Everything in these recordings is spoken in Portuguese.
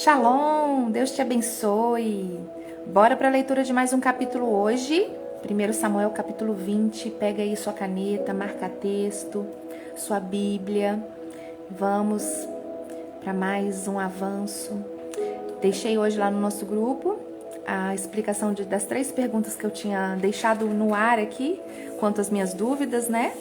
Shalom, Deus te abençoe. Bora para a leitura de mais um capítulo hoje. 1 Samuel capítulo 20. Pega aí sua caneta, marca texto, sua Bíblia. Vamos para mais um avanço. Deixei hoje lá no nosso grupo a explicação das 3 perguntas que eu tinha deixado no ar aqui, quanto às minhas dúvidas, né?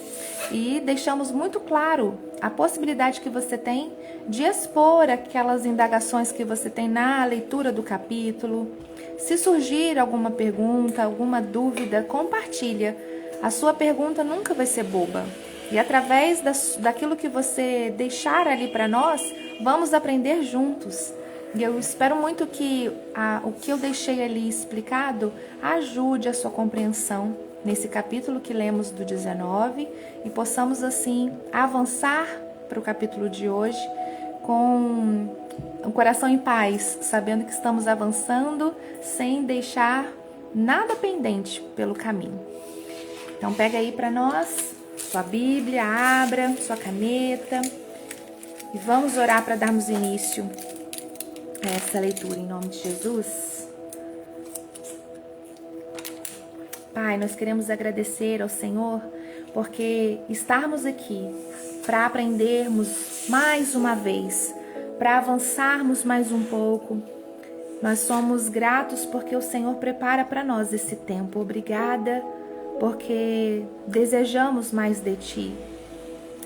E deixamos muito claro a possibilidade que você tem de expor aquelas indagações que você tem na leitura do capítulo. Se surgir alguma pergunta, alguma dúvida, compartilha. A sua pergunta nunca vai ser boba. E através daquilo que você deixar ali para nós, vamos aprender juntos. E eu espero muito que o que eu deixei ali explicado ajude a sua compreensão nesse capítulo que lemos do 19 e possamos assim avançar para o capítulo de hoje com o coração em paz, sabendo que estamos avançando sem deixar nada pendente pelo caminho. Então pega aí para nós sua Bíblia, abra sua caneta e vamos orar para darmos início a essa leitura em nome de Jesus. Pai, nós queremos agradecer ao Senhor porque estarmos aqui para aprendermos mais uma vez, para avançarmos mais um pouco. Nós somos gratos porque o Senhor prepara para nós esse tempo. Obrigada, porque desejamos mais de Ti.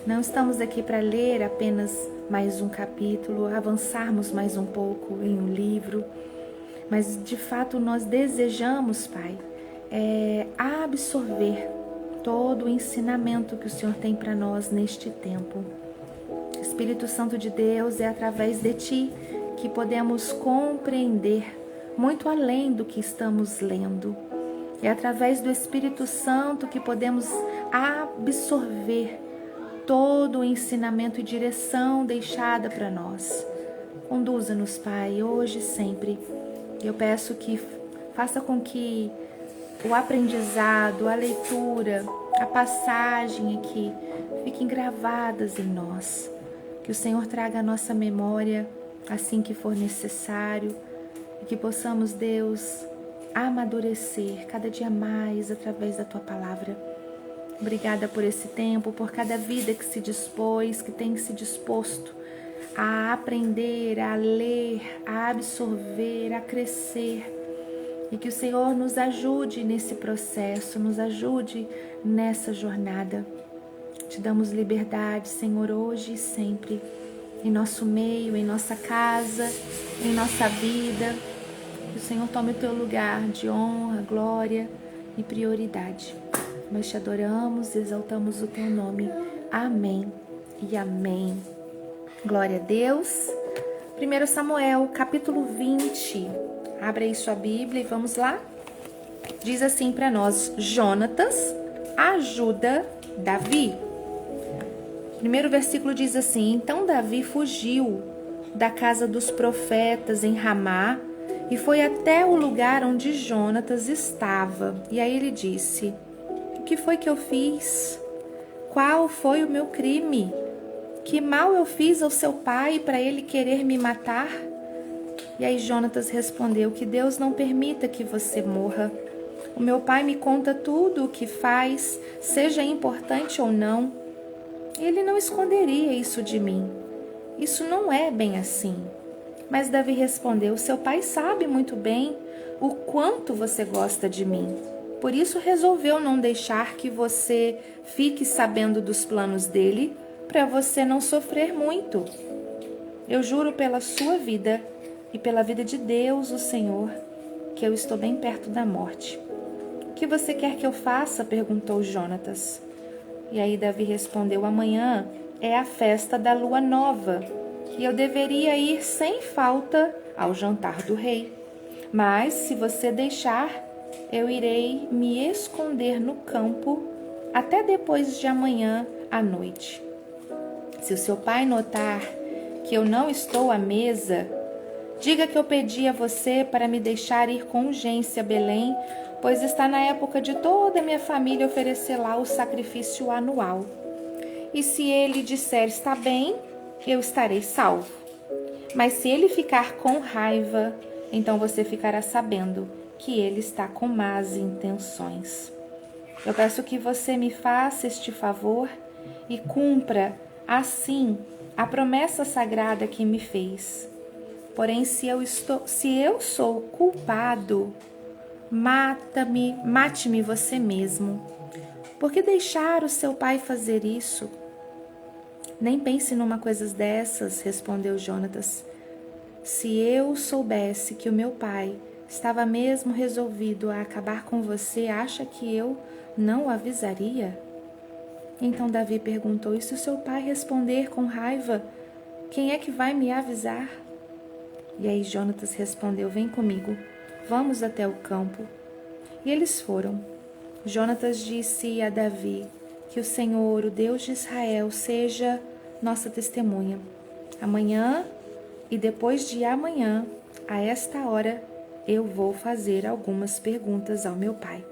Não estamos aqui para ler apenas mais um capítulo, avançarmos mais um pouco em um livro, mas de fato nós desejamos, Pai, absorver todo o ensinamento que o Senhor tem para nós neste tempo. Espírito Santo de Deus, é através de Ti que podemos compreender muito além do que estamos lendo. É através do Espírito Santo que podemos absorver todo o ensinamento e direção deixada para nós. Conduza-nos, Pai, hoje e sempre. Eu peço que faça com que o aprendizado, a leitura, a passagem aqui fiquem gravadas em nós. Que o Senhor traga a nossa memória assim que for necessário e que possamos, Deus, amadurecer cada dia mais através da Tua palavra. Obrigada por esse tempo, por cada vida que se dispôs, que tem se disposto a aprender, a ler, a absorver, a crescer. E que o Senhor nos ajude nesse processo, nos ajude nessa jornada. Te damos liberdade, Senhor, hoje e sempre, em nosso meio, em nossa casa, em nossa vida. Que o Senhor tome o Teu lugar de honra, glória e prioridade. Nós te adoramos e exaltamos o Teu nome. Amém e amém. Glória a Deus. 1 Samuel, capítulo 20. Abra aí sua Bíblia e vamos lá. Diz assim para nós: Jonatas ajuda Davi. Primeiro versículo diz assim: Então Davi fugiu da casa dos profetas em Ramá e foi até o lugar onde Jonatas estava. E aí ele disse: O que foi que eu fiz? Qual foi o meu crime? Que mal eu fiz ao seu pai para ele querer me matar? E aí Jonatas respondeu: Que Deus não permita que você morra. O meu pai me conta tudo o que faz, seja importante ou não. Ele não esconderia isso de mim. Isso não é bem assim. Mas Davi respondeu: Seu pai sabe muito bem o quanto você gosta de mim. Por isso resolveu não deixar que você fique sabendo dos planos dele, para você não sofrer muito. Eu juro pela sua vida e pela vida de Deus, o Senhor, que eu estou bem perto da morte. O que você quer que eu faça? Perguntou Jonatas. E aí Davi respondeu: Amanhã é a festa da lua nova e eu deveria ir sem falta ao jantar do rei. Mas se você deixar, eu irei me esconder no campo até depois de amanhã à noite. Se o seu pai notar que eu não estou à mesa, diga que eu pedi a você para me deixar ir com urgência a Belém, pois está na época de toda a minha família oferecer lá o sacrifício anual. E se ele disser está bem, eu estarei salvo. Mas se ele ficar com raiva, então você ficará sabendo que ele está com más intenções. Eu peço que você me faça este favor e cumpra, assim, a promessa sagrada que me fez. Porém, se eu sou culpado, mate-me você mesmo. Por que deixar o seu pai fazer isso? Nem pense numa coisa dessas, respondeu Jonatas. Se eu soubesse que o meu pai estava mesmo resolvido a acabar com você, acha que eu não o avisaria? Então Davi perguntou, e se o seu pai responder com raiva, quem é que vai me avisar? E aí Jonatas respondeu, vem comigo, vamos até o campo. E eles foram. Jonatas disse a Davi, que o Senhor, o Deus de Israel, seja nossa testemunha. Amanhã e depois de amanhã, a esta hora, eu vou fazer algumas perguntas ao meu pai.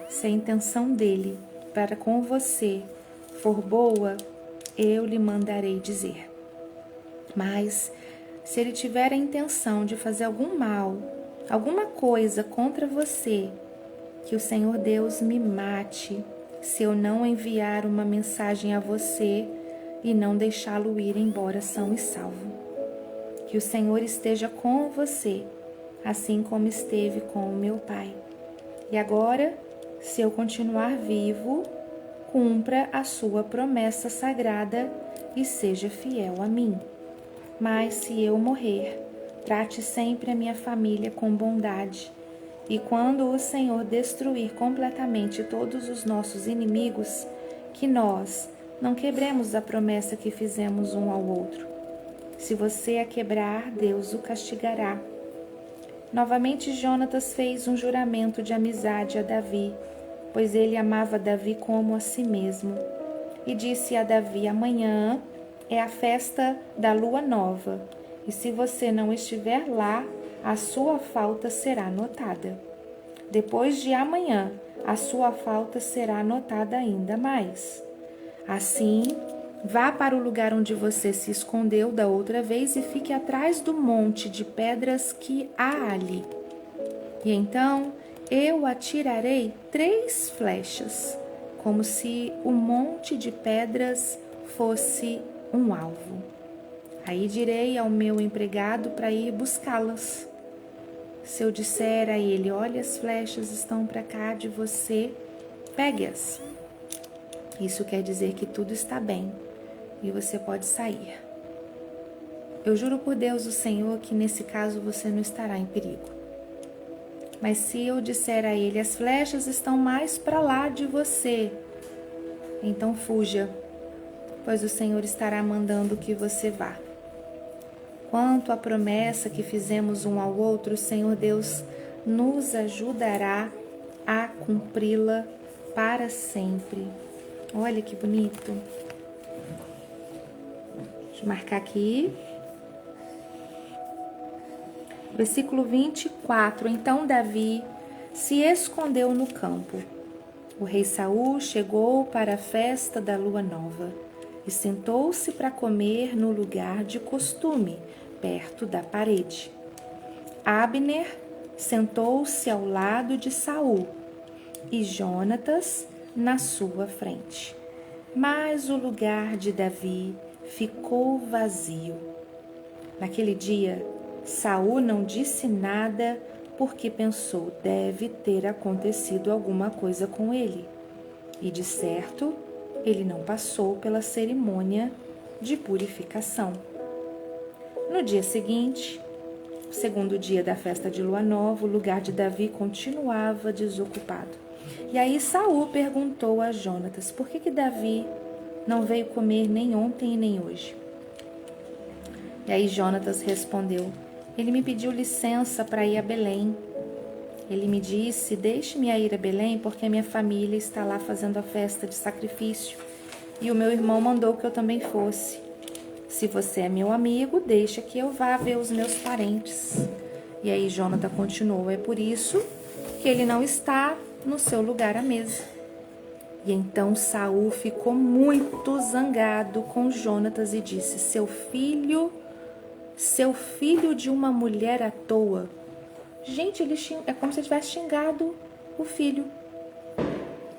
Se a intenção dele para com você for boa, eu lhe mandarei dizer. Mas, se ele tiver a intenção de fazer algum mal, alguma coisa contra você, que o Senhor Deus me mate, se eu não enviar uma mensagem a você e não deixá-lo ir embora são e salvo. Que o Senhor esteja com você, assim como esteve com o meu pai. E agora, se eu continuar vivo, cumpra a sua promessa sagrada e seja fiel a mim. Mas se eu morrer, trate sempre a minha família com bondade. E quando o Senhor destruir completamente todos os nossos inimigos, que nós não quebremos a promessa que fizemos um ao outro. Se você a quebrar, Deus o castigará. Novamente Jonatas fez um juramento de amizade a Davi, pois ele amava Davi como a si mesmo. E disse a Davi, amanhã é a festa da lua nova, e se você não estiver lá, a sua falta será notada. Depois de amanhã, a sua falta será notada ainda mais. Assim, vá para o lugar onde você se escondeu da outra vez e fique atrás do monte de pedras que há ali. E então eu atirarei 3 flechas, como se o monte de pedras fosse um alvo. Aí direi ao meu empregado para ir buscá-las. Se eu disser a ele, olha, as flechas estão para cá de você, pegue-as. Isso quer dizer que tudo está bem e você pode sair. Eu juro por Deus, o Senhor, que nesse caso você não estará em perigo. Mas se eu disser a ele, as flechas estão mais para lá de você, então fuja, pois o Senhor estará mandando que você vá. Quanto à promessa que fizemos um ao outro, o Senhor Deus nos ajudará a cumpri-la para sempre. Olha que bonito. Deixa eu marcar aqui. Versículo 24. Então Davi se escondeu no campo. O rei Saul chegou para a festa da lua nova e sentou-se para comer no lugar de costume, perto da parede. Abner sentou-se ao lado de Saul e Jonatas na sua frente. Mas o lugar de Davi ficou vazio. Naquele dia, Saul não disse nada porque pensou, deve ter acontecido alguma coisa com ele. E de certo, ele não passou pela cerimônia de purificação. No dia seguinte, o segundo dia da festa de lua nova, o lugar de Davi continuava desocupado. E aí Saul perguntou a Jonatas, por que Davi não veio comer nem ontem e nem hoje? E aí Jonatas respondeu, ele me pediu licença para ir a Belém. Ele me disse, deixe-me ir a Belém porque a minha família está lá fazendo a festa de sacrifício. E o meu irmão mandou que eu também fosse. Se você é meu amigo, deixa que eu vá ver os meus parentes. E aí Jonatas continuou, é por isso que ele não está no seu lugar à mesa. E então Saul ficou muito zangado com Jonatas e disse, seu filho seu filho de uma mulher à toa. Gente, é como se ele tivesse xingado o filho.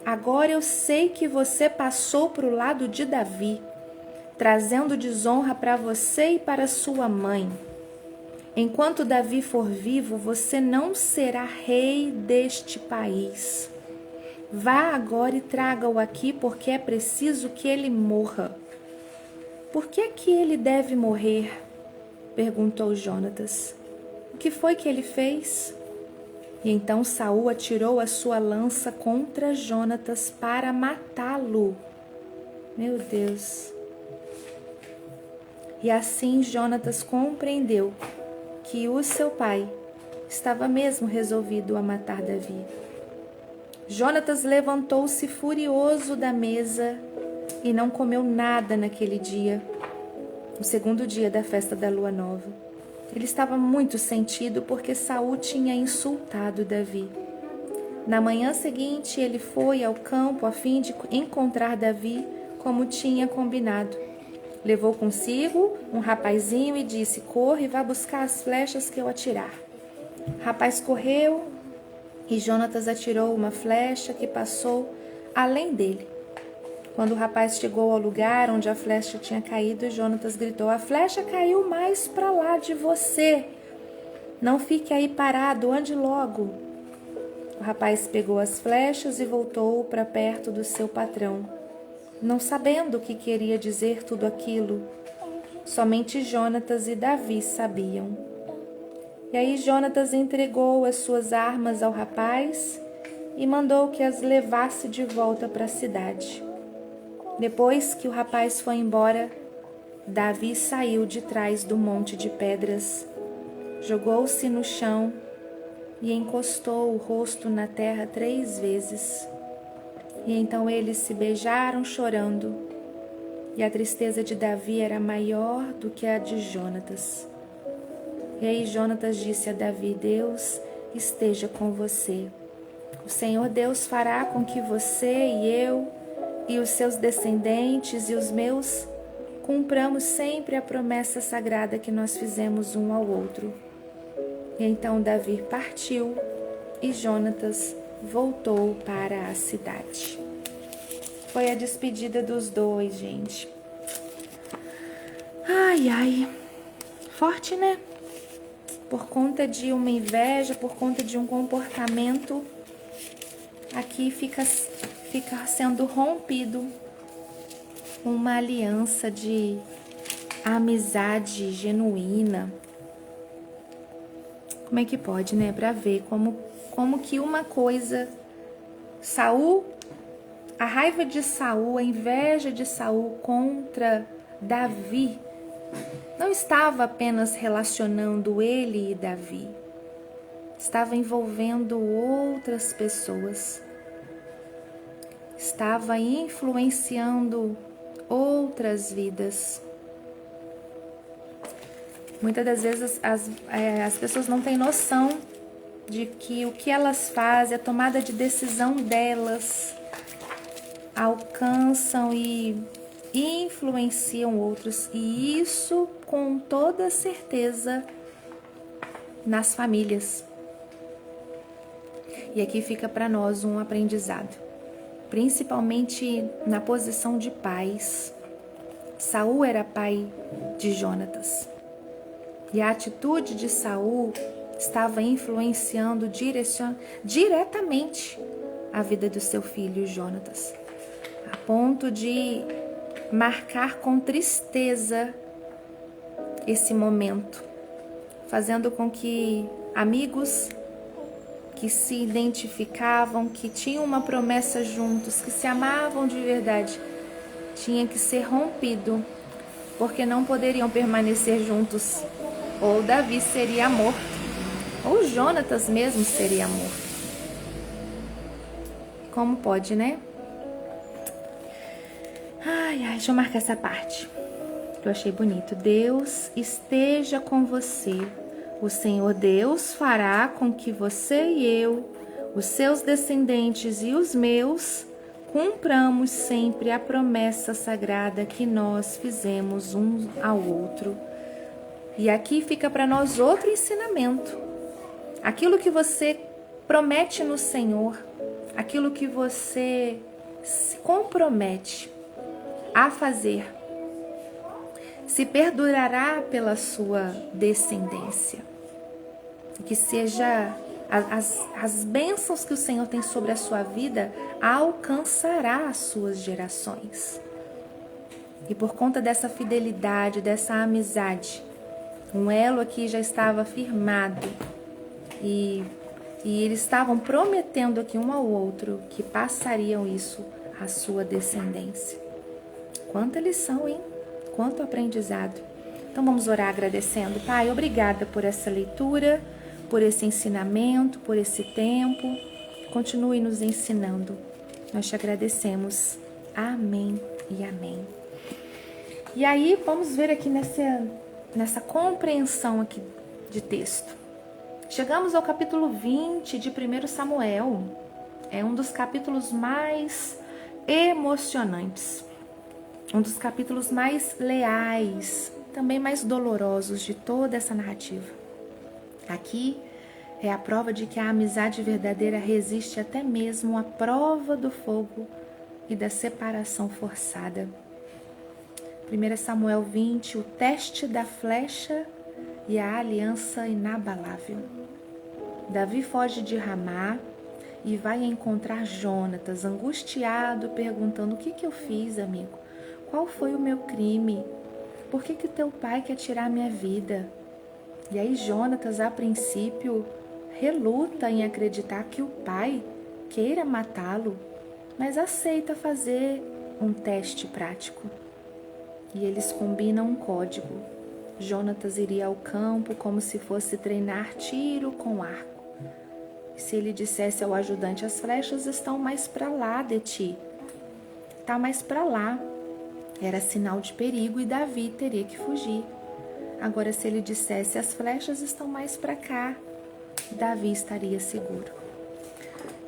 Agora eu sei que você passou para o lado de Davi, trazendo desonra para você e para sua mãe. Enquanto Davi for vivo, você não será rei deste país. Vá agora e traga-o aqui, porque é preciso que ele morra. Por que ele deve morrer? Perguntou Jonatas. O que foi que ele fez? E então Saul atirou a sua lança contra Jonatas para matá-lo. Meu Deus! E assim Jonatas compreendeu que o seu pai estava mesmo resolvido a matar Davi. Jonatas levantou-se furioso da mesa e não comeu nada naquele dia, o segundo dia da festa da lua nova. Ele estava muito sentido porque Saul tinha insultado Davi. Na manhã seguinte, ele foi ao campo a fim de encontrar Davi como tinha combinado. Levou consigo um rapazinho e disse: corre e vá buscar as flechas que eu atirar. O rapaz correu e Jonatas atirou uma flecha que passou além dele. Quando o rapaz chegou ao lugar onde a flecha tinha caído, Jonatas gritou: a flecha caiu mais para lá de você. Não fique aí parado, ande logo. O rapaz pegou as flechas e voltou para perto do seu patrão, não sabendo o que queria dizer tudo aquilo. Somente Jonatas e Davi sabiam. E aí Jonatas entregou as suas armas ao rapaz e mandou que as levasse de volta para a cidade. Depois que o rapaz foi embora, Davi saiu de trás do monte de pedras, jogou-se no chão e encostou o rosto na terra 3 vezes. E então eles se beijaram chorando, e a tristeza de Davi era maior do que a de Jonatas. E aí Jonatas disse a Davi: Deus esteja com você. O Senhor Deus fará com que você e eu e os seus descendentes e os meus cumpramos sempre a promessa sagrada que nós fizemos um ao outro. E então Davi partiu e Jonatas voltou para a cidade. Foi a despedida dos dois, gente. Ai, ai. Forte, né? Por conta de uma inveja, por conta de um comportamento, aqui fica sendo rompido uma aliança de amizade genuína. Como é que pode, né? Para ver como que uma coisa, Saul, a raiva de Saul, a inveja de Saul contra Davi, não estava apenas relacionando ele e Davi, estava envolvendo outras pessoas, estava influenciando outras vidas. Muitas das vezes as pessoas não têm noção de que o que elas fazem, a tomada de decisão delas, alcançam e influenciam outros. E isso, com toda certeza, nas famílias. E aqui fica para nós um aprendizado, principalmente na posição de pais. Saul era pai de Jonatas. E a atitude de Saul estava influenciando diretamente a vida do seu filho Jonatas, a ponto de marcar com tristeza esse momento, fazendo com que amigos que se identificavam, que tinham uma promessa juntos, que se amavam de verdade, tinha que ser rompido, porque não poderiam permanecer juntos. Ou Davi seria morto, ou Jonatas mesmo seria morto. Como pode, né? Ai, deixa eu marcar essa parte, que eu achei bonito. Deus esteja com você. O Senhor Deus fará com que você e eu, os seus descendentes e os meus, cumpramos sempre a promessa sagrada que nós fizemos um ao outro. E aqui fica para nós outro ensinamento. Aquilo que você promete no Senhor, aquilo que você se compromete a fazer, se perdurará pela sua descendência. Que seja as bênçãos que o Senhor tem sobre a sua vida alcançará as suas gerações. E por conta dessa fidelidade, dessa amizade, um elo aqui já estava firmado e eles estavam prometendo aqui um ao outro que passariam isso à sua descendência. Quanta lição, hein? Quanto aprendizado. Então vamos orar agradecendo. Pai, obrigada por essa leitura, por esse ensinamento, por esse tempo. Continue nos ensinando. Nós te agradecemos. Amém e amém. E aí vamos ver aqui nessa compreensão aqui de texto. Chegamos ao capítulo 20 de 1 Samuel. É um dos capítulos mais emocionantes. Um dos capítulos mais leais, também mais dolorosos de toda essa narrativa. Aqui é a prova de que a amizade verdadeira resiste até mesmo à prova do fogo e da separação forçada. 1 Samuel 20, o teste da flecha e a aliança inabalável. Davi foge de Ramá e vai encontrar Jonatas, angustiado, perguntando: o que eu fiz, amigo? Qual foi o meu crime? Por que teu pai quer tirar minha vida? E aí Jonatas, a princípio, reluta em acreditar que o pai queira matá-lo, mas aceita fazer um teste prático. E eles combinam um código. Jonatas iria ao campo como se fosse treinar tiro com arco. E se ele dissesse ao ajudante: as flechas estão mais para lá de ti, está mais para lá, era sinal de perigo e Davi teria que fugir. Agora, se ele dissesse: as flechas estão mais para cá, Davi estaria seguro.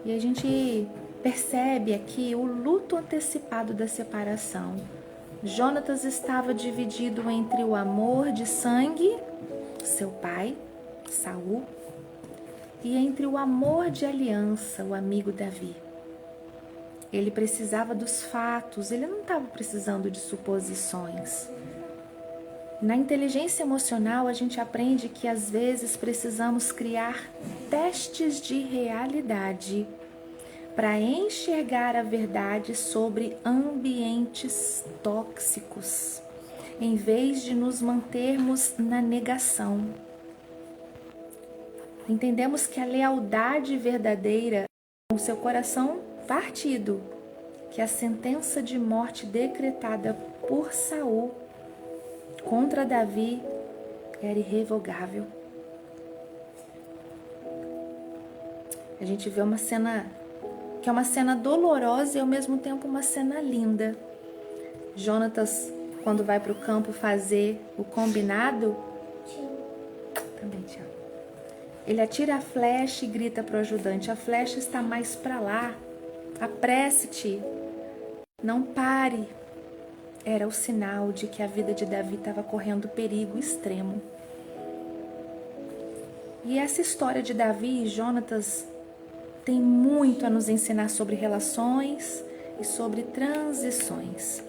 E a gente percebe aqui o luto antecipado da separação. Jonatas estava dividido entre o amor de sangue, seu pai, Saul, e entre o amor de aliança, o amigo Davi. Ele precisava dos fatos, ele não estava precisando de suposições. Na inteligência emocional, a gente aprende que às vezes precisamos criar testes de realidade para enxergar a verdade sobre ambientes tóxicos, em vez de nos mantermos na negação. Entendemos que a lealdade verdadeira, com seu coração partido, que a sentença de morte decretada por Saul contra Davi era irrevogável. A gente vê uma cena que é uma cena dolorosa e ao mesmo tempo uma cena linda. Jonatas, quando vai para o campo fazer o combinado, também te amo. Ele atira a flecha e grita para o ajudante: a flecha está mais para lá, apresse-te, não pare. Era o sinal de que a vida de Davi estava correndo perigo extremo. E essa história de Davi e Jonatas tem muito a nos ensinar sobre relações e sobre transições.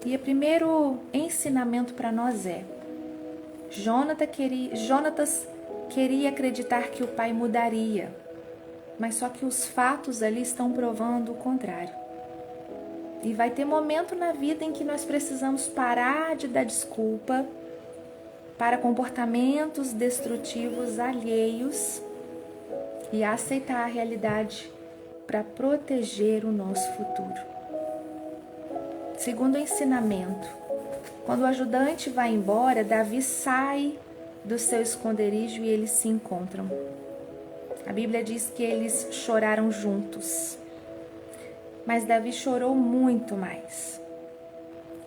E o primeiro ensinamento para nós é: Jonatas queria acreditar que o pai mudaria, mas só que os fatos ali estão provando o contrário. E vai ter momento na vida em que nós precisamos parar de dar desculpa para comportamentos destrutivos alheios e aceitar a realidade para proteger o nosso futuro. Segundo ensinamento, quando o ajudante vai embora, Davi sai do seu esconderijo e eles se encontram. A Bíblia diz que eles choraram juntos, mas Davi chorou muito mais.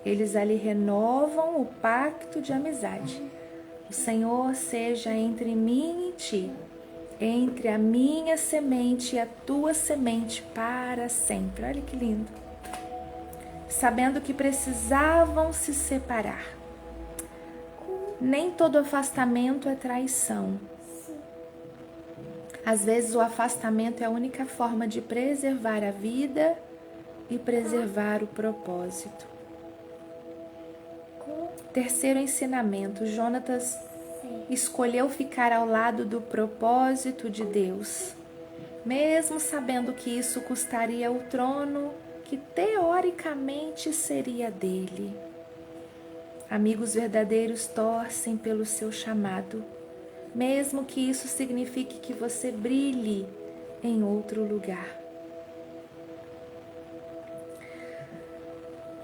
Eles ali renovam o pacto de amizade. O Senhor seja entre mim e ti, entre a minha semente e a tua semente para sempre. Olha que lindo. Sabendo que precisavam se separar. Nem todo afastamento é traição. Às vezes o afastamento é a única forma de preservar a vida e preservar o propósito. Terceiro ensinamento, Jonatas escolheu ficar ao lado do propósito de Deus, mesmo sabendo que isso custaria o trono que teoricamente seria dele. Amigos verdadeiros torcem pelo seu chamado, mesmo que isso signifique que você brilhe em outro lugar.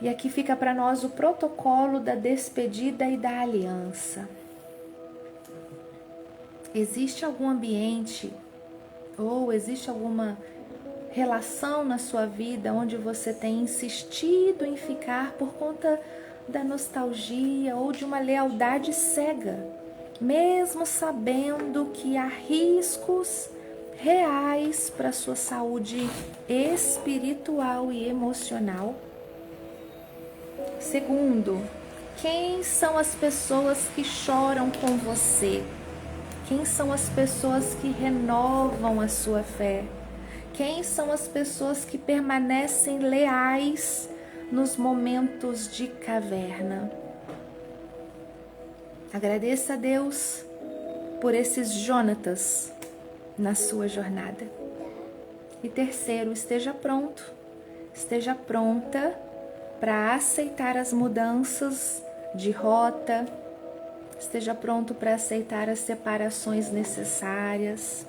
E aqui fica para nós o protocolo da despedida e da aliança. Existe algum ambiente ou existe alguma relação na sua vida onde você tem insistido em ficar por conta da nostalgia ou de uma lealdade cega, mesmo sabendo que há riscos reais para a sua saúde espiritual e emocional? Segundo, quem são as pessoas que choram com você? Quem são as pessoas que renovam a sua fé? Quem são as pessoas que permanecem leais nos momentos de caverna? Agradeça a Deus por esses Jonatas na sua jornada. E terceiro, esteja pronto, esteja pronta para aceitar as mudanças de rota, esteja pronto para aceitar as separações necessárias,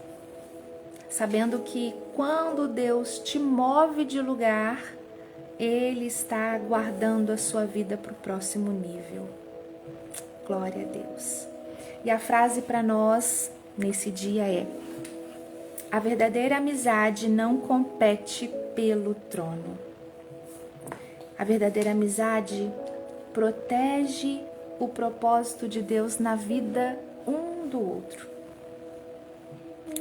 sabendo que quando Deus te move de lugar, Ele está guardando a sua vida para o próximo nível. Glória a Deus. E a frase para nós nesse dia é: a verdadeira amizade não compete pelo trono. A verdadeira amizade protege o propósito de Deus na vida um do outro.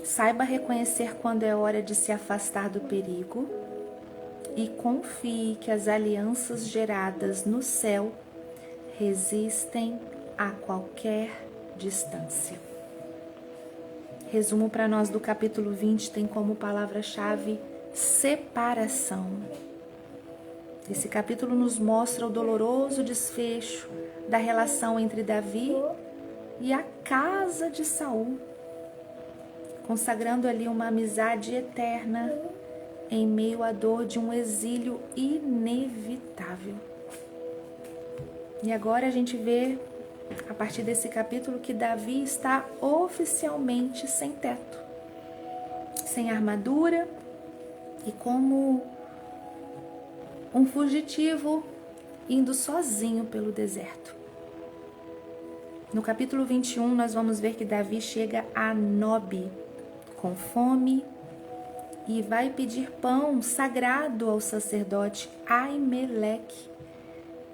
Saiba reconhecer quando é hora de se afastar do perigo e confie que as alianças geradas no céu resistem a qualquer distância. Resumo para nós do capítulo 20 tem como palavra-chave separação. Esse capítulo nos mostra o doloroso desfecho da relação entre Davi e a casa de Saul, consagrando ali uma amizade eterna em meio à dor de um exílio inevitável. E agora a gente vê, a partir desse capítulo, que Davi está oficialmente sem teto, sem armadura e como um fugitivo indo sozinho pelo deserto. No capítulo 21, nós vamos ver que Davi chega a Nobe com fome e vai pedir pão sagrado ao sacerdote Aimeleque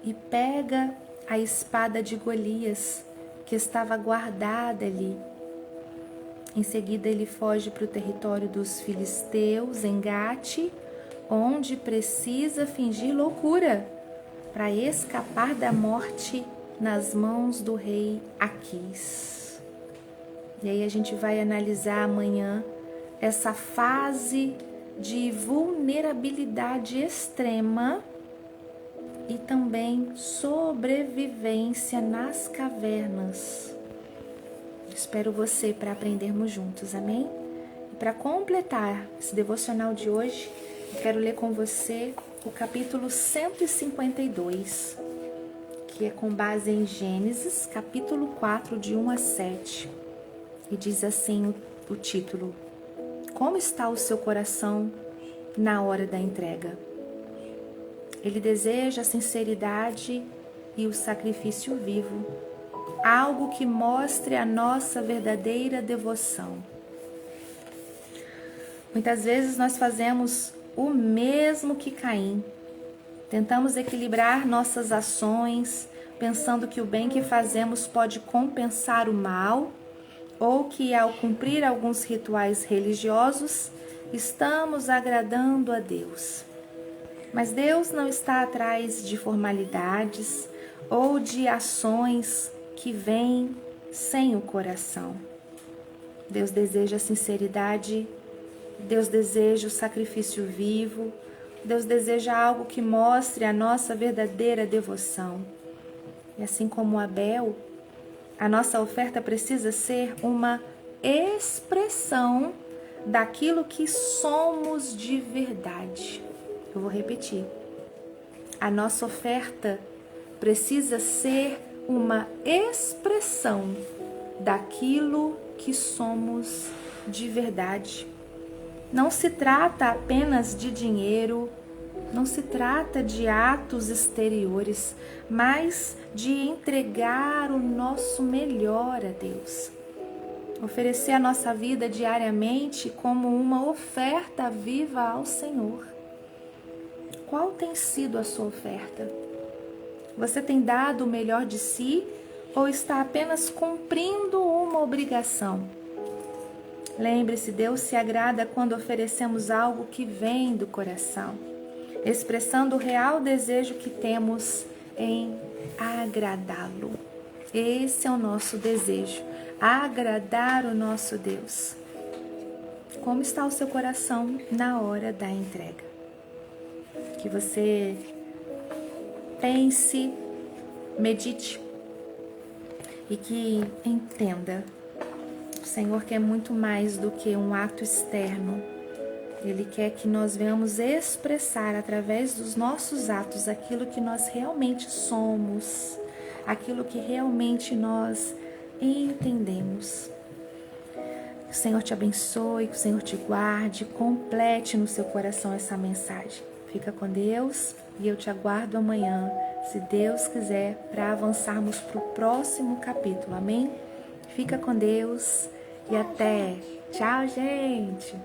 e pega a espada de Golias que estava guardada ali. Em seguida, ele foge para o território dos filisteus, em Gate, onde precisa fingir loucura para escapar da morte nas mãos do rei Aquis. E aí a gente vai analisar amanhã essa fase de vulnerabilidade extrema e também sobrevivência nas cavernas. Espero você para aprendermos juntos, amém? E para completar esse devocional de hoje, eu quero ler com você o capítulo 152, que é com base em Gênesis, capítulo 4, de 1 a 7. E diz assim o título: Como está o seu coração na hora da entrega? Ele deseja a sinceridade e o sacrifício vivo, algo que mostre a nossa verdadeira devoção. Muitas vezes nós fazemos o mesmo que Caim. Tentamos equilibrar nossas ações, pensando que o bem que fazemos pode compensar o mal, ou que ao cumprir alguns rituais religiosos, estamos agradando a Deus. Mas Deus não está atrás de formalidades ou de ações que vem sem o coração. Deus deseja a sinceridade, Deus deseja o sacrifício vivo, Deus deseja algo que mostre a nossa verdadeira devoção. E assim como Abel, a nossa oferta precisa ser uma expressão daquilo que somos de verdade. Eu vou repetir. A nossa oferta precisa ser uma expressão daquilo que somos de verdade. Não se trata apenas de dinheiro, não se trata de atos exteriores, mas de entregar o nosso melhor a Deus. Oferecer a nossa vida diariamente como uma oferta viva ao Senhor. Qual tem sido a sua oferta? Você tem dado o melhor de si ou está apenas cumprindo uma obrigação? Lembre-se, Deus se agrada quando oferecemos algo que vem do coração, expressando o real desejo que temos em agradá-lo. Esse é o nosso desejo, agradar o nosso Deus. Como está o seu coração na hora da entrega? Que você pense, medite e que entenda. O Senhor quer muito mais do que um ato externo. Ele quer que nós venhamos expressar através dos nossos atos aquilo que nós realmente somos, aquilo que realmente nós entendemos. Que o Senhor te abençoe, que o Senhor te guarde, complete no seu coração essa mensagem. Fica com Deus e eu te aguardo amanhã, se Deus quiser, para avançarmos para o próximo capítulo. Amém? Fica com Deus e até. Tchau, gente!